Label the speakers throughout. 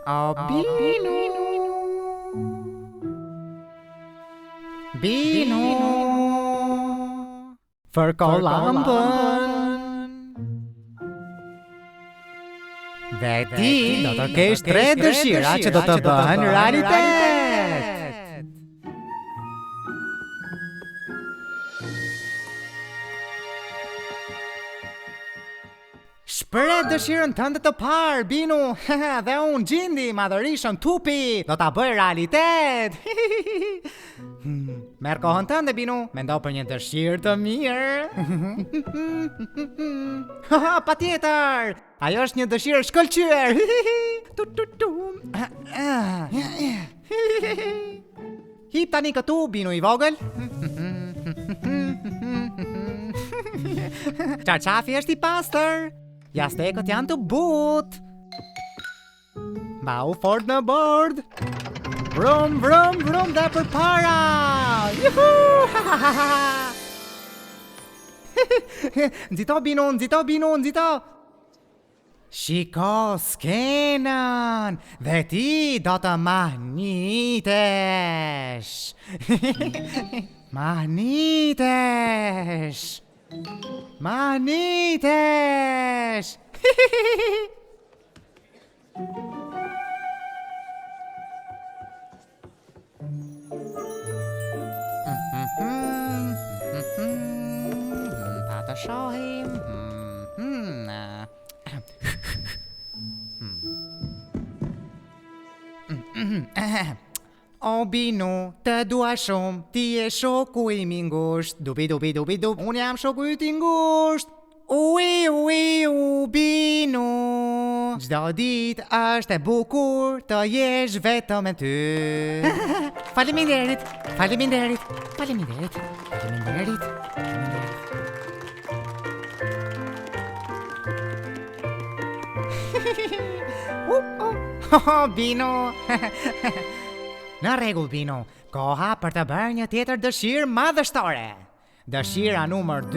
Speaker 1: Bino. Bino. Fërko lampën. Dhe ti do të kesh 3 dëshira që do të bëhen realitet. Shpreh dëshirën tënde të parë, Bino. Dhe unë Gjindi, madhërishën tupi, do ta bëj realitet. Merë kohën tënde, Bino, mendo për një dëshirë të mirë. Patjetër, ajo është një dëshirë shkëlqyer. Hip tani këtu, Bino i vogël. Qarqafi është i pastër. Jastekët janë të butë. Mbau fort në bord. Vrum, vrum, vrum dhe për para. Juhu! Nxito Bino, nxito Bino, nxito. Shiko skenën. Dhe ti do të mahnitesh. Mahnitesh. Mahnitesh. Ta të shohim. O Bino, të dua shumë, ti e shoku im i ngusht. Dubi, dubi, dubi, dubi, unë jam shoku i ti ngusht. Ui, ui, u, Bino. Gjdo dit është e bukur të jesh vetëm me ty. Faleminderit, faleminderit, faleminderit, faleminderit, faleminderit. Bino. Në rregull, Bino, koha për të bërë një tjetër dëshirë madhështore. Dëshira numër 2.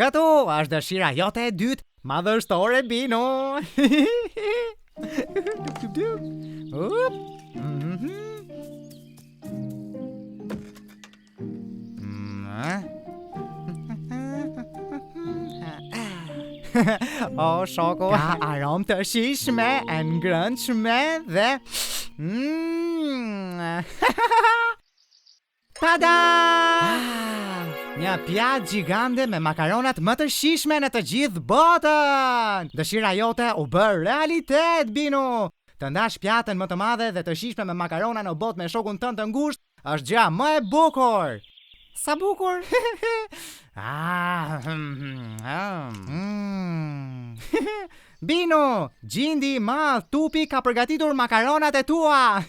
Speaker 1: Këtu është dëshira jote e dytë madhështore, Bino. O, shoko, ka aromë të shishme, e ngrëndshme dhe... Tada! Një pjatë gjigande me makaronat më të shishme në të gjithë botën! Dëshira jote u bërë realitet, Bino! Të ndash pjatën më të madhe dhe të shishme me makarona në botë me shokun tënd të ngushtë është gjëja më e bukur! Sa bukur? Bino, Gjindi madh tupi ka përgatitur makaronat e tua.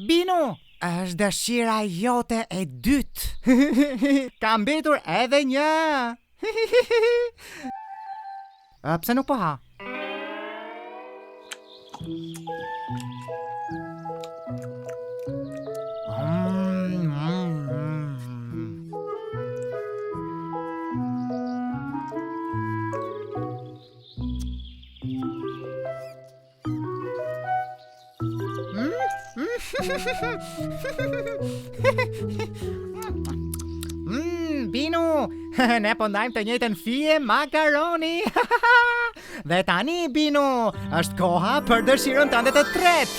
Speaker 1: Bino, është dëshira jote e dytë. Ka mbetur edhe një. Pse nuk po ha? Bino, ne po ndajmë të njëjtën fije makaroni. Dhe tani, Bino, është koha për dëshirën tënde të tretë.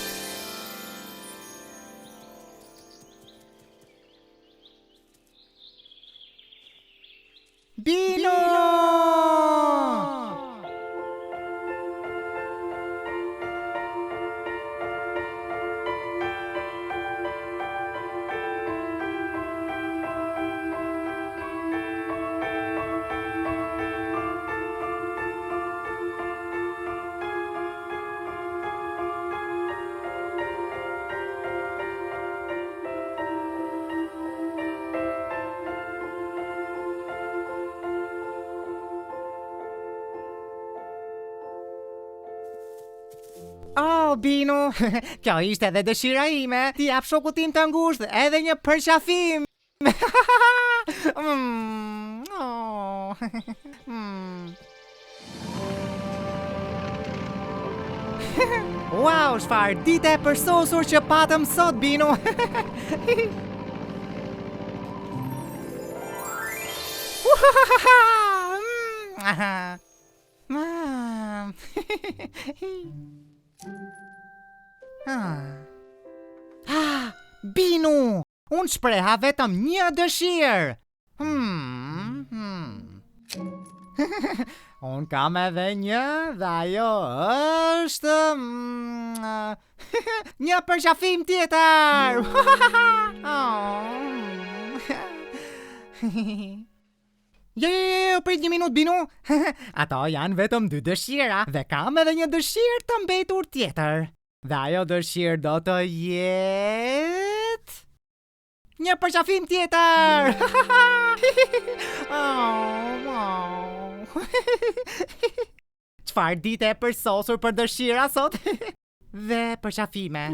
Speaker 1: Bino! Oh, Bino, kjo ishte edhe dëshira ime, ti jap shokut tim të ngushtë edhe një përqafim. Oh. Wow, çfarë dite e përsosur që patëm sot, Bino. Binu, unë shpreha vetëm një dëshirë. Unë kam edhe një dhe ajo është një përqafim tjetër. Jo, prit një minut, Binu. Ato janë vetëm 2 dëshira dhe kam edhe një dëshirë të mbetur tjetër. Dhe ajo dëshirë do të jetë një përqafim tjetër. Çfarë dite e përsosur për dëshira sot? Dhe përqafime.